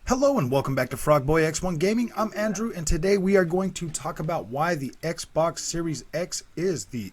Hello and welcome back to Frogboy X1 Gaming. I'm Andrew, and today we are going to talk about why the Xbox Series X is the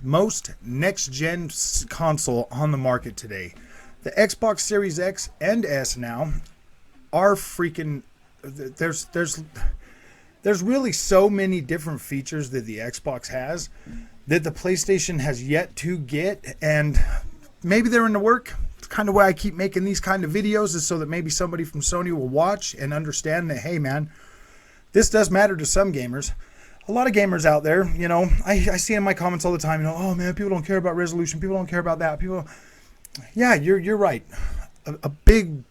most next-gen console on the market today. The Xbox Series X and S now are freaking... There's really so many different features that the Xbox has that the PlayStation has yet to get, and maybe they're in the work. Kind of why I keep making these kind of videos is so that maybe somebody from Sony will watch and understand that, hey man, this does matter to some gamers. A lot of gamers out there, you know, I see in my comments all the time, you know, oh man, people don't care about resolution, people don't care about that, people. Yeah, you're right. A big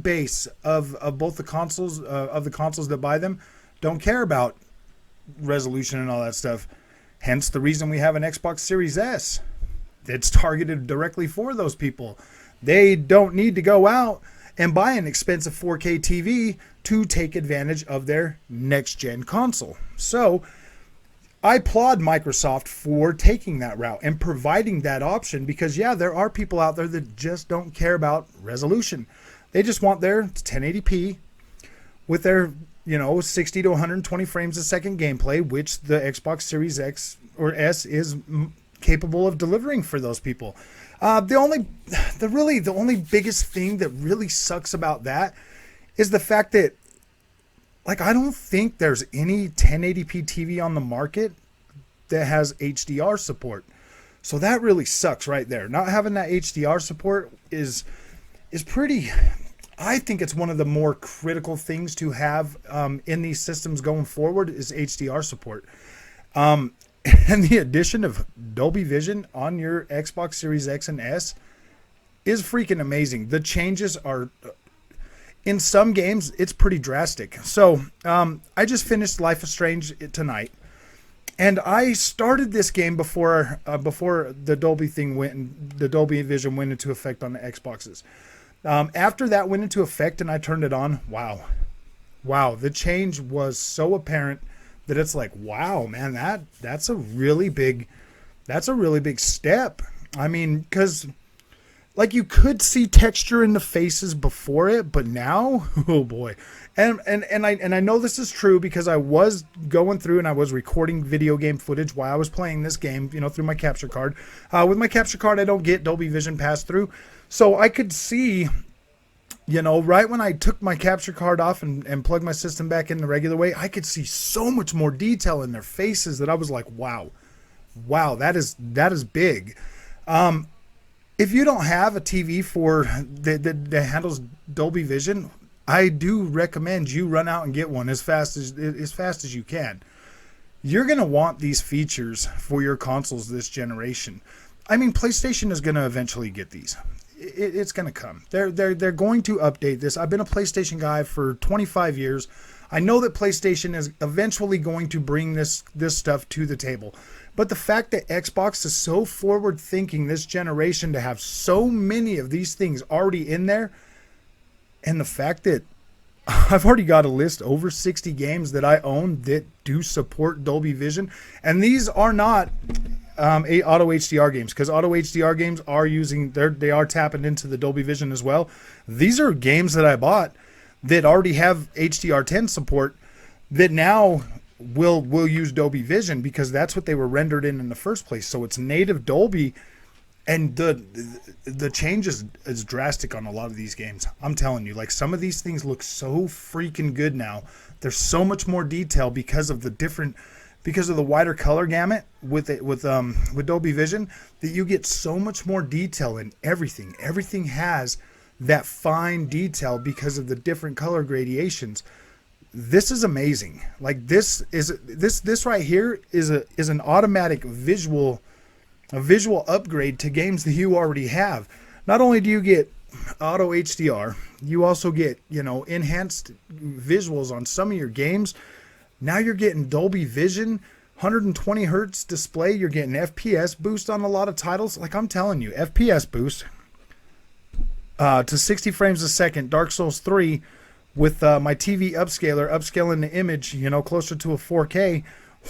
base of both the consoles that buy them don't care about resolution and all that stuff. Hence the reason we have an Xbox Series S. It's targeted directly for those people. They don't need to go out and buy an expensive 4K TV to take advantage of their next-gen console. So I applaud Microsoft for taking that route and providing that option because, yeah, there are people out there that just don't care about resolution. They just want their 1080p with their, 60 to 120 frames a second gameplay, which the Xbox Series X or S is capable of delivering for those people. The only biggest thing that really sucks about that is the fact that, like, I don't think there's any 1080p TV on the market that has HDR support. So that really sucks right there. Not having that HDR support is pretty... I think it's one of the more critical things to have in these systems going forward is HDR support. And the addition of Dolby Vision on your Xbox Series X and S is freaking amazing. The changes are, in some games, it's pretty drastic. So I just finished Life is Strange tonight, and I started this game before the Dolby Vision went into effect on the Xboxes. After that went into effect and I turned it on, wow, the change was so apparent that it's like, wow, man, that's a really big step. I mean, because like you could see texture in the faces before it, but now, oh boy. And I know this is true because I was going through and I was recording video game footage while I was playing this game, through my capture card. With my capture card, I don't get Dolby Vision pass through. So I could see, right when I took my capture card off and plugged my system back in the regular way, I could see so much more detail in their faces that I was like, wow, that is big. If you don't have a TV that handles Dolby Vision, I do recommend you run out and get one as fast as you can. You're going to want these features for your consoles this generation. I mean, PlayStation is going to eventually get these. It's going to come. They're going to update this. I've been a PlayStation guy for 25 years. I know that PlayStation is eventually going to bring this stuff to the table. But the fact that Xbox is so forward thinking this generation to have so many of these things already in there, and the fact that I've already got a list over 60 games that I own that do support Dolby Vision, and these are not auto HDR games, because auto HDR games they are tapping into the Dolby Vision as well. These are games that I bought that already have HDR10 support that now will use Dolby Vision because that's what they were rendered in the first place. So it's native Dolby, and the change is drastic on a lot of these games. I'm telling you, like, some of these things look so freaking good now. There's so much more detail because of the wider color gamut with Dolby Vision, that you get so much more detail in everything. Everything has that fine detail because of the different color gradations. This is amazing. Like, this right here is an automatic visual upgrade to games that you already have. Not only do you get auto HDR, you also get, enhanced visuals on some of your games. Now you're getting Dolby Vision, 120 hertz display. You're getting FPS boost on a lot of titles. Like, I'm telling you, FPS boost to 60 frames a second. Dark Souls 3 with my TV upscaling the image, you know, closer to a 4K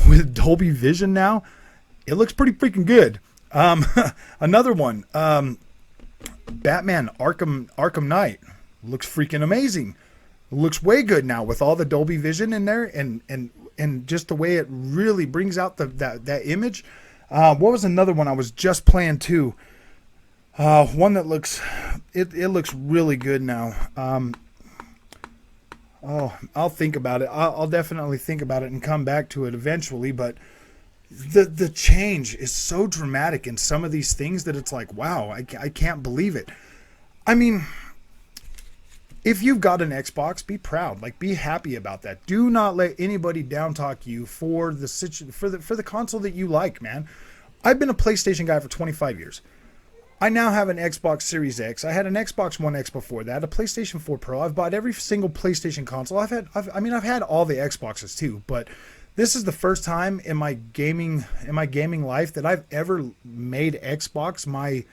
with Dolby Vision now. It looks pretty freaking good. Another one, Batman Arkham Knight looks freaking amazing. It looks way good now with all the Dolby Vision in there, and just the way it really brings out that image. What was another one I was just playing too? One that looks really good now. I'll think about it. I'll definitely think about it and come back to it eventually. But the change is so dramatic in some of these things that it's like, wow, I can't believe it. I mean, if you've got an Xbox, be proud. Like, be happy about that. Do not let anybody down talk you for the console that you like, man. I've been a PlayStation guy for 25 years. I now have an Xbox Series X. I had an Xbox One X before that, a PlayStation 4 Pro. I've bought every single PlayStation console. I've had all the Xboxes too, but this is the first time in my gaming life that I've ever made Xbox my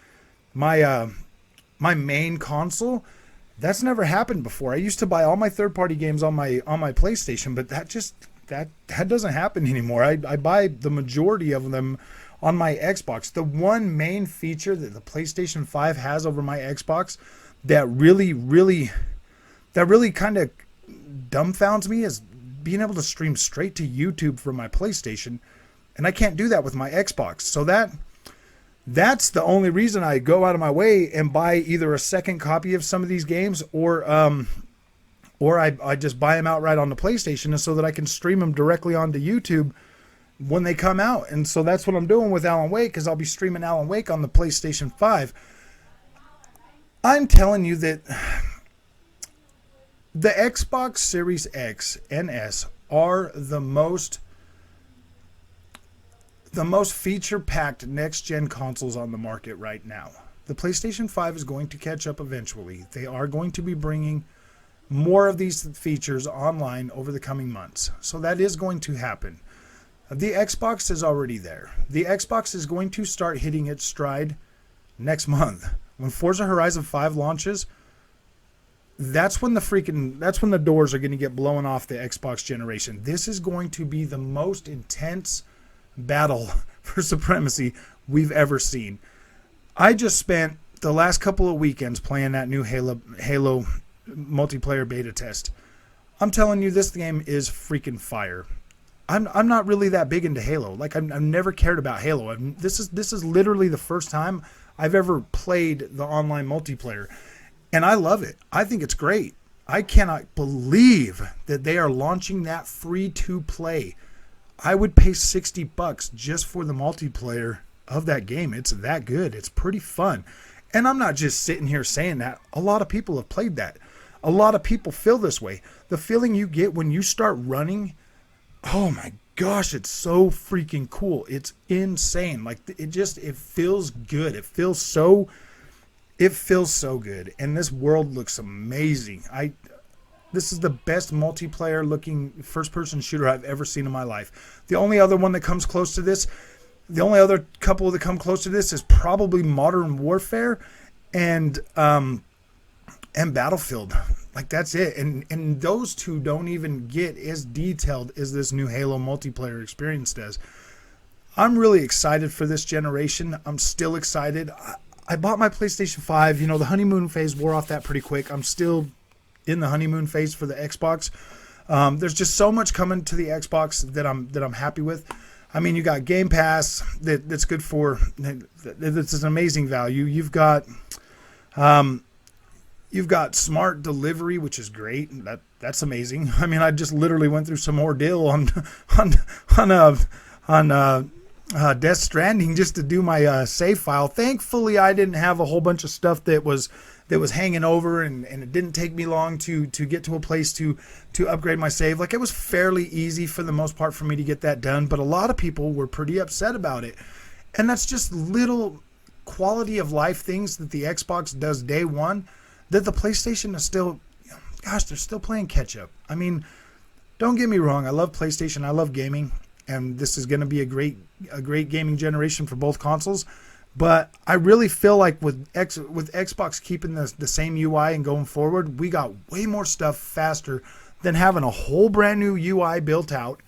main console. That's never happened before. I used to buy all my third-party games on my PlayStation, but that doesn't happen anymore. I buy the majority of them on my Xbox. The one main feature that the PlayStation 5 has over my Xbox that really kind of dumbfounds me is being able to stream straight to YouTube from my PlayStation, and I can't do that with my Xbox. So that's the only reason I go out of my way and buy either a second copy of some of these games or I just buy them outright on the PlayStation so that I can stream them directly onto YouTube when they come out. And so that's what I'm doing with Alan Wake, because I'll be streaming Alan Wake on the PlayStation 5. I'm telling you that the Xbox Series X and S are the most feature-packed next-gen consoles on the market right now. The PlayStation 5 is going to catch up eventually. They are going to be bringing more of these features online over the coming months. So that is going to happen. The Xbox is already there. The Xbox is going to start hitting its stride next month. When Forza Horizon 5 launches, that's when the doors are going to get blown off the Xbox generation. This is going to be the most intense battle for supremacy we've ever seen. I just spent the last couple of weekends playing that new Halo multiplayer beta test. I'm telling you, this game is freaking fire. I'm not really that big into Halo. Like, I've never cared about Halo. This is literally the first time I've ever played the online multiplayer, and I love it. I think it's great. I cannot believe that they are launching that free to play. I would pay $60 just for the multiplayer of that game. It's that good. It's pretty fun. And I'm not just sitting here saying that. A lot of people have played that. A lot of people feel this way. The feeling you get when you start running, oh my gosh, it's so freaking cool. It's insane. Like, it feels good. It feels so good. And this world looks amazing. This is the best multiplayer looking first person shooter I've ever seen in my life. The only other one that comes close to this, the only other couple that come close to this is probably Modern Warfare and Battlefield. Like, that's it. And those two don't even get as detailed as this new Halo multiplayer experience does. I'm really excited for this generation. I'm still excited. I bought my PlayStation 5. You know, the honeymoon phase wore off that pretty quick. I'm still in the honeymoon phase for the Xbox. There's just so much coming to the Xbox that I'm happy with. I mean, you got Game Pass that's good for, that's an amazing value. You've got smart delivery, which is great. That's amazing. I mean, I just literally went through some ordeal on Death Stranding just to do my save file. Thankfully, I didn't have a whole bunch of stuff that was hanging over, and it didn't take me long to get to a place to upgrade my save. Like, it was fairly easy for the most part for me to get that done, but a lot of people were pretty upset about it. And that's just little quality of life things that the Xbox does day one that the PlayStation is still, gosh, they're still playing catch up. I mean, don't get me wrong, I love PlayStation, I love gaming, and this is going to be a great gaming generation for both consoles. But I really feel like with Xbox keeping the same UI and going forward, we got way more stuff faster than having a whole brand new UI built out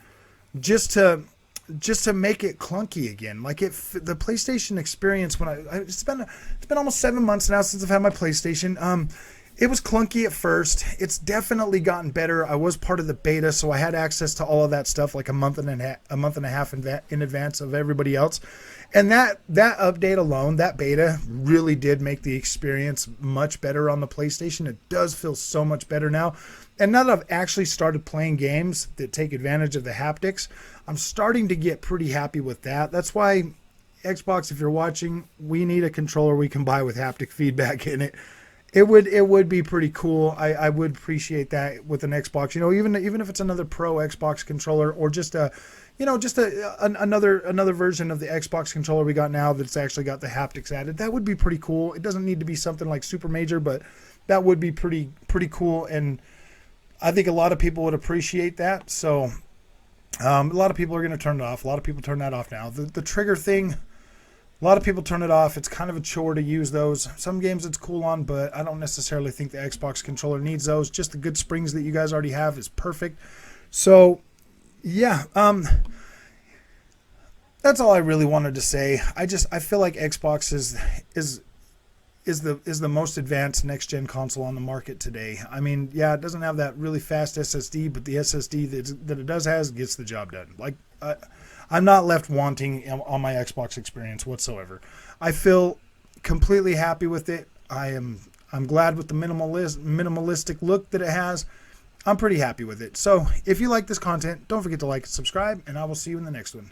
just to make it clunky again. Like the PlayStation experience when it's been almost 7 months now since I've had my PlayStation. It was clunky at first. It's definitely gotten better. I was part of the beta, so I had access to all of that stuff like a month and a half in advance of everybody else. And that update alone, that beta, really did make the experience much better on the PlayStation. It does feel so much better now. And now that I've actually started playing games that take advantage of the haptics, I'm starting to get pretty happy with that. That's why Xbox, if you're watching, we need a controller we can buy with haptic feedback in it. It would be pretty cool. I would appreciate that with an Xbox. You know, even if it's another Pro Xbox controller or just another version of the Xbox controller we got now that's actually got the haptics added. That would be pretty cool. It doesn't need to be something like super major, but that would be pretty cool, and I think a lot of people would appreciate that. So a lot of people are going to turn it off. A lot of people turn that off now. The trigger thing, a lot of people turn it off. It's kind of a chore to use those. Some games it's cool on, but I don't necessarily think the Xbox controller needs those. Just the good springs that you guys already have is perfect. So, yeah, that's all I really wanted to say. I feel like Xbox is the most advanced next gen console on the market today. I mean, yeah, it doesn't have that really fast SSD, but the SSD that it does has gets the job done. Like, I'm not left wanting on my Xbox experience whatsoever. I feel completely happy with it. I'm glad with the minimalistic look that it has. I'm pretty happy with it. So if you like this content, don't forget to like and subscribe, and I will see you in the next one.